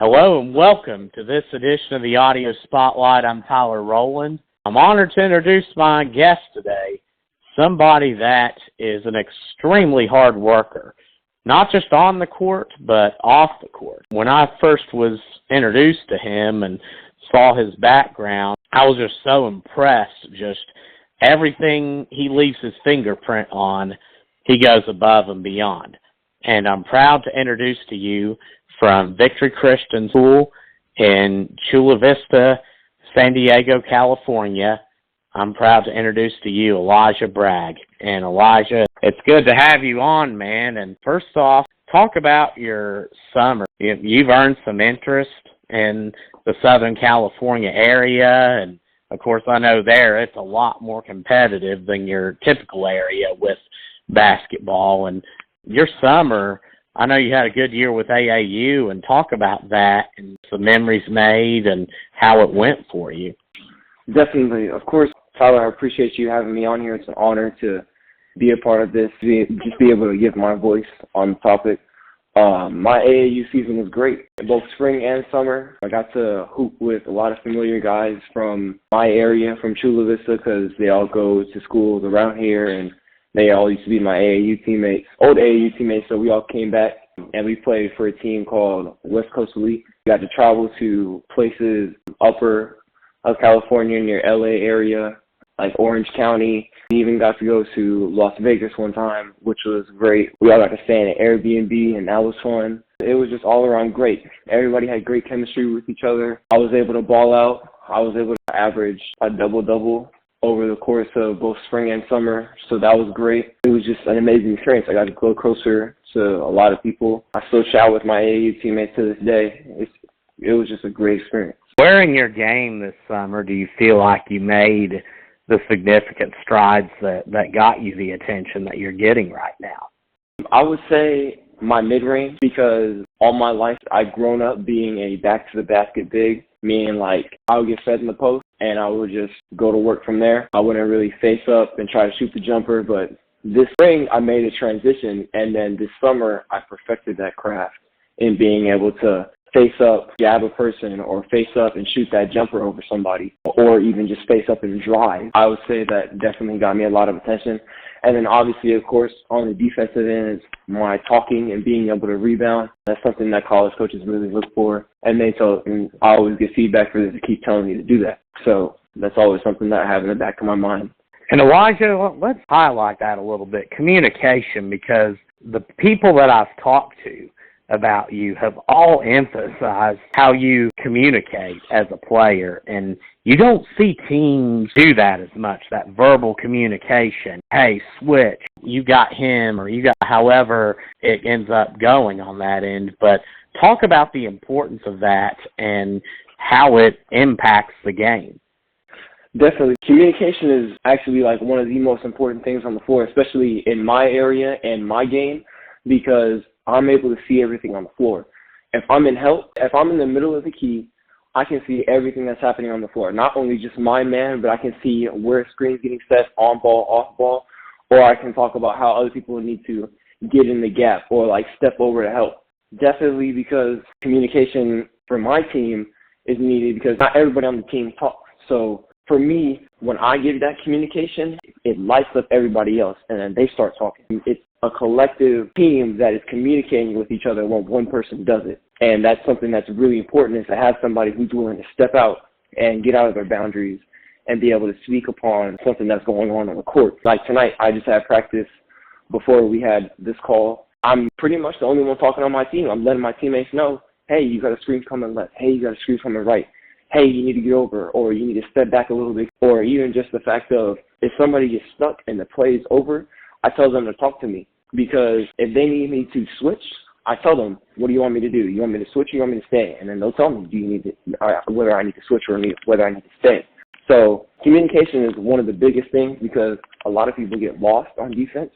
Hello and welcome to this edition of the Audio Spotlight. I'm Tyler Rowland. I'm honored to introduce my guest today, somebody that is an extremely hard worker, not just on the court, but off the court. When I first was introduced to him and saw his background, I was just so impressed. Just everything he leaves his fingerprint on, he goes above and beyond. And I'm proud to introduce to you from Victory Christian School in Chula Vista, San Diego, California, I'm proud to introduce to you Elijah Bragg. And Elijah, it's good to have you on, man. And first off, talk about your summer. You've earned some interest in the Southern California area, and of course I know there it's a lot more competitive than your typical area with basketball. And your summer, I know you had a good year with AAU, and talk about that and some memories made and how it went for you. Definitely. Of course, Tyler, I appreciate you having me on here. It's an honor to be a part of this, just be able to give my voice on the topic. My AAU season was great, both spring and summer. I got to hoop with a lot of familiar guys from my area, from Chula Vista, because they all go to schools around here, and they all used to be my AAU teammates, old AAU teammates, so we all came back, and we played for a team called West Coast Elite. We got to travel to places upper of California, near LA area, like Orange County. We even got to go to Las Vegas one time, which was great. We all got to stay in an Airbnb, and that was fun. It was just all around great. Everybody had great chemistry with each other. I was able to ball out. I was able to average a double-double over the course of both spring and summer, so that was great. It was just an amazing experience. I got to go closer to a lot of people. I still chat with my AAU teammates to this day. It was just a great experience. Where in your game this summer do you feel like you made the significant strides that got you the attention that you're getting right now? I would say my mid-range, because all my life I've grown up being a back-to-the-basket big, meaning like I would get fed in the post and I would just go to work from there. I wouldn't really face up and try to shoot the jumper, but this spring I made a transition, and then this summer I perfected that craft in being able to face up, jab a person, or face up and shoot that jumper over somebody, or even just face up and drive. I would say that definitely got me a lot of attention. And then obviously, of course, on the defensive end, it's my talking and being able to rebound. That's something that college coaches really look for. And I always get feedback for this to keep telling me to do that. So that's always something that I have in the back of my mind. And Elijah, let's highlight that a little bit, communication, because the people that I've talked to about you have all emphasized how you communicate as a player, and you don't see teams do that as much, that verbal communication. Hey, switch, you got him, or you got however it ends up going on that end. But talk about the importance of that and how it impacts the game. Definitely. Communication is actually like one of the most important things on the floor, especially in my area and my game, because I'm able to see everything on the floor. If I'm in the middle of the key, I can see everything that's happening on the floor. Not only just my man, but I can see where screens getting set, on ball, off ball, or I can talk about how other people need to get in the gap or like step over to help. Definitely, because communication for my team is needed, because not everybody on the team talks. So for me, when I give that communication, it lights up everybody else, and then they start talking. It's a collective team that is communicating with each other when one person does it. And that's something that's really important, is to have somebody who's willing to step out and get out of their boundaries and be able to speak upon something that's going on the court. Like tonight, I just had practice before we had this call. I'm pretty much the only one talking on my team. I'm letting my teammates know, hey, you got a screen coming left. Hey, you got a screen coming right. Hey, you need to get over, or you need to step back a little bit, or even just the fact of if somebody gets stuck and the play is over, I tell them to talk to me, because if they need me to switch, I tell them, what do you want me to do? You want me to switch or you want me to stay? And then they'll tell me, whether I need to switch or whether I need to stay. So communication is one of the biggest things, because a lot of people get lost on defense,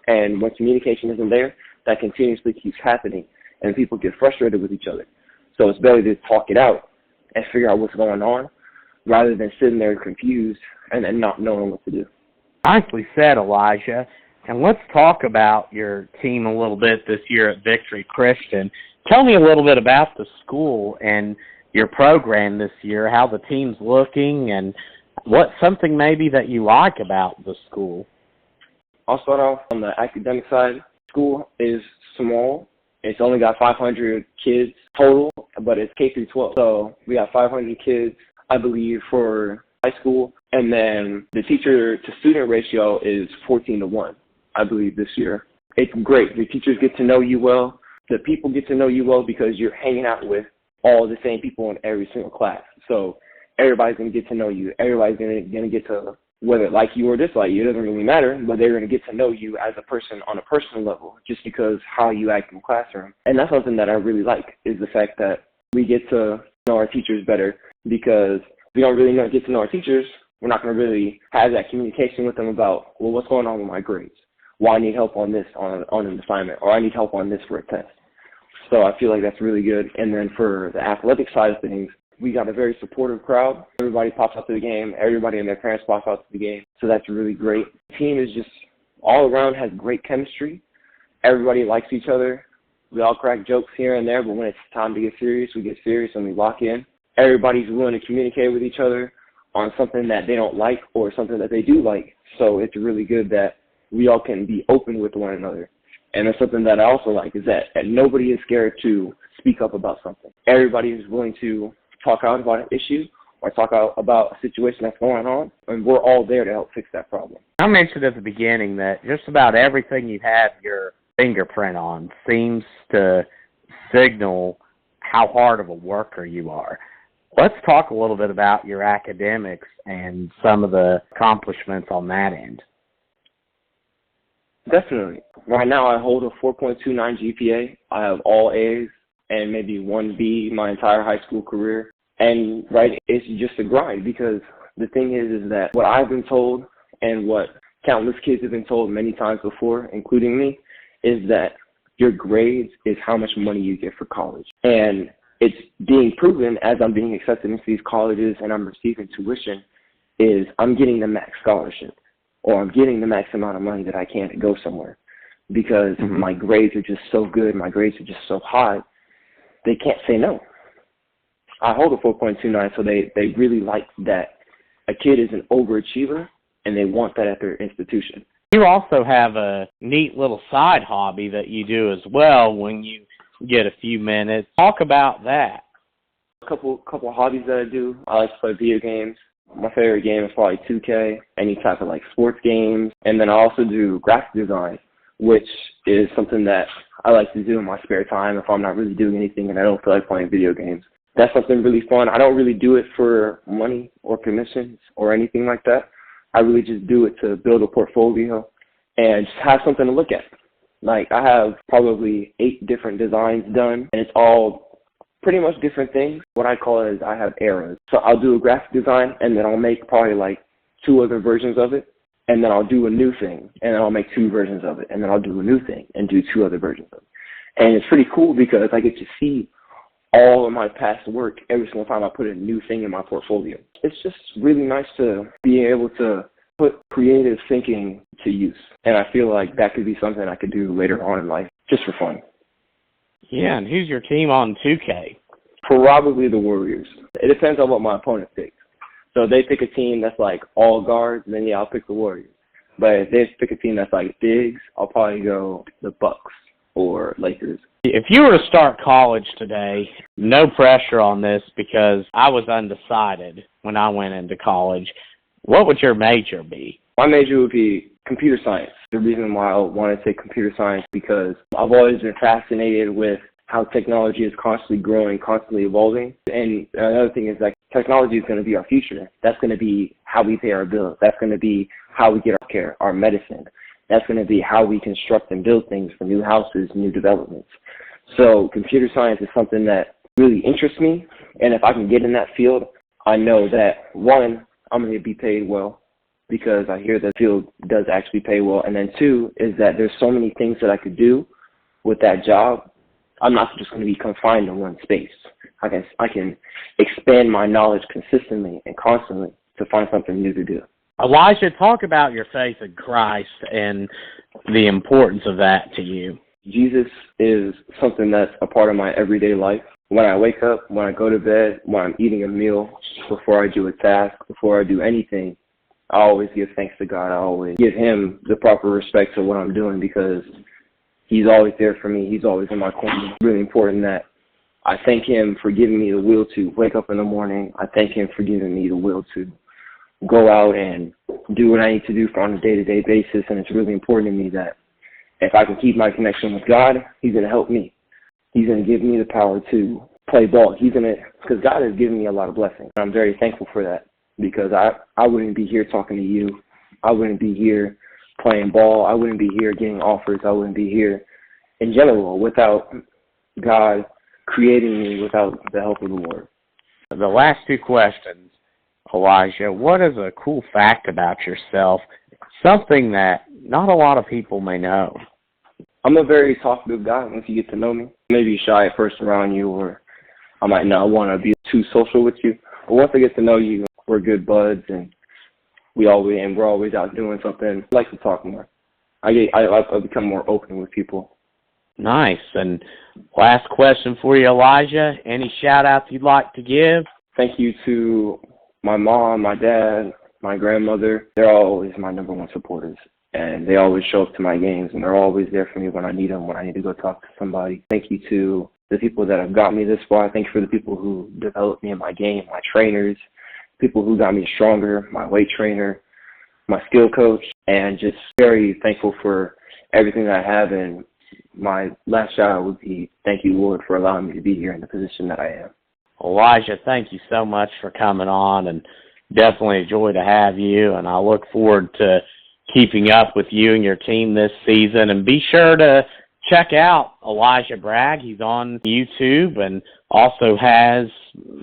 and when communication isn't there, that continuously keeps happening, and people get frustrated with each other. So it's better to talk it out and figure out what's going on, rather than sitting there confused and not knowing what to do. Nicely said, Elijah. And let's talk about your team a little bit this year at Victory Christian. Tell me a little bit about the school and your program this year, how the team's looking, and what's something maybe that you like about the school. I'll start off on the academic side. School is small. It's only got 500 kids total, but it's K through 12. So we got 500 kids, I believe, for high school. And then the teacher-to-student ratio is 14-1, I believe, this year. It's great. The teachers get to know you well. The people get to know you well because you're hanging out with all the same people in every single class. So everybody's going to get to know you. Everybody's going to get to, whether like you or dislike you, it doesn't really matter, but they're going to get to know you as a person on a personal level just because how you act in the classroom. And that's something that I really like, is the fact that we get to know our teachers better, because if we don't really get to know our teachers, we're not going to really have that communication with them about, well, what's going on with my grades? Well, I need help on this on an assignment, or I need help on this for a test. So I feel like that's really good. And then for the athletic side of things, we got a very supportive crowd. Everybody pops out to the game. Everybody and their parents pops out to the game. So that's really great. The team is just all around has great chemistry. Everybody likes each other. We all crack jokes here and there, but when it's time to get serious, we get serious and we lock in. Everybody's willing to communicate with each other on something that they don't like or something that they do like. So it's really good that we all can be open with one another. And that's something that I also like, is that nobody is scared to speak up about something. Everybody is willing to talk out about an issue or talk out about a situation that's going on, and we're all there to help fix that problem. I mentioned at the beginning that just about everything you have your fingerprint on seems to signal how hard of a worker you are. Let's talk a little bit about your academics and some of the accomplishments on that end. Definitely. Right now I hold a 4.29 GPA. I have all A's and maybe 1B my entire high school career. And, right, it's just a grind, because the thing is that what I've been told and what countless kids have been told many times before, including me, is that your grades is how much money you get for college. And it's being proven as I'm being accepted into these colleges and I'm receiving tuition, is I'm getting the max scholarship, or I'm getting the max amount of money that I can to go somewhere, because my grades are just so good, my grades are just so high, they can't say no. I hold a 4.29, so they really like that a kid is an overachiever, and they want that at their institution. You also have a neat little side hobby that you do as well when you get a few minutes. Talk about that. A couple hobbies that I do. I like to play video games. My favorite game is probably 2K, any type of like sports games. And then I also do graphic design, which is something that I like to do in my spare time if I'm not really doing anything and I don't feel like playing video games. That's something really fun. I don't really do it for money or commissions or anything like that. I really just do it to build a portfolio and just have something to look at. Like, I have probably 8 different designs done, and it's all pretty much different things. What I call it is I have eras. So I'll do a graphic design, and then I'll make probably like 2 other versions of it, and then I'll do a new thing, and then I'll make 2 versions of it, and then I'll do a new thing and do 2 other versions of it. And it's pretty cool because I get to see all of my past work every single time I put a new thing in my portfolio. It's just really nice to be able to put creative thinking to use. And I feel like that could be something I could do later on in life, just for fun. Yeah, and who's your team on 2K? Probably the Warriors. It depends on what my opponent picks. So if they pick a team that's like all guards, then yeah, I'll pick the Warriors. But if they pick a team that's like bigs, I'll probably go the Bucks or Lakers. If you were to start college today, no pressure on this because I was undecided when I went into college, what would your major be? My major would be computer science. The reason why I wanted to take computer science because I've always been fascinated with how technology is constantly growing, constantly evolving. And another thing is that technology is going to be our future. That's going to be how we pay our bills. That's going to be how we get our care, our medicine. That's going to be how we construct and build things for new houses, new developments. So computer science is something that really interests me. And if I can get in that field, I know that, one, I'm going to be paid well because I hear that field does actually pay well. And then 2 is that there's so many things that I could do with that job. I'm not just going to be confined to one space. I can expand my knowledge consistently and constantly to find something new to do. Elijah, talk about your faith in Christ and the importance of that to you? Jesus is something that's a part of my everyday life. When I wake up, when I go to bed, when I'm eating a meal, before I do a task, before I do anything, I always give thanks to God. I always give him the proper respect to what I'm doing because he's always there for me. He's always in my corner. It's really important that I thank him for giving me the will to wake up in the morning. I thank him for giving me the will to go out and do what I need to do on a day-to-day basis. And it's really important to me that if I can keep my connection with God, he's going to help me. He's going to give me the power to play ball. Because God has given me a lot of blessings. I'm very thankful for that because I wouldn't be here talking to you. I wouldn't be here playing ball. I wouldn't be here getting offers. I wouldn't be here in general without God creating me, without the help of the Lord. The last two questions, Elijah, what is a cool fact about yourself, something that not a lot of people may know? I'm a very talkative guy once you get to know me. Maybe shy at first around you, or I might not want to be too social with you. But once I get to know you, we're good buds, and we're always out doing something. I like to talk more. I become more open with people. Nice. And last question for you, Elijah. Any shout-outs you'd like to give? Thank you to my mom, my dad, my grandmother. They're always my number one supporters. And they always show up to my games, and they're always there for me when I need them, when I need to go talk to somebody. Thank you to the people that have got me this far. Thank you for the people who developed me in my game, my trainers, people who got me stronger, my weight trainer, my skill coach, and just very thankful for everything that I have. And my last shout out would be thank you, Lord, for allowing me to be here in the position that I am. Elijah, thank you so much for coming on, and definitely a joy to have you. And I look forward to keeping up with you and your team this season. And be sure to check out Elijah Bragg. He's on YouTube and also has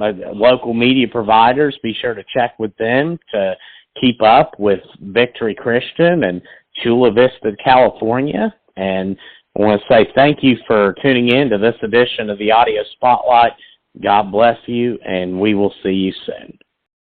local media providers. Be sure to check with them to keep up with Victory Christian and Chula Vista, California. And I want to say thank you for tuning in to this edition of the Audio Spotlight. God bless you, and we will see you soon.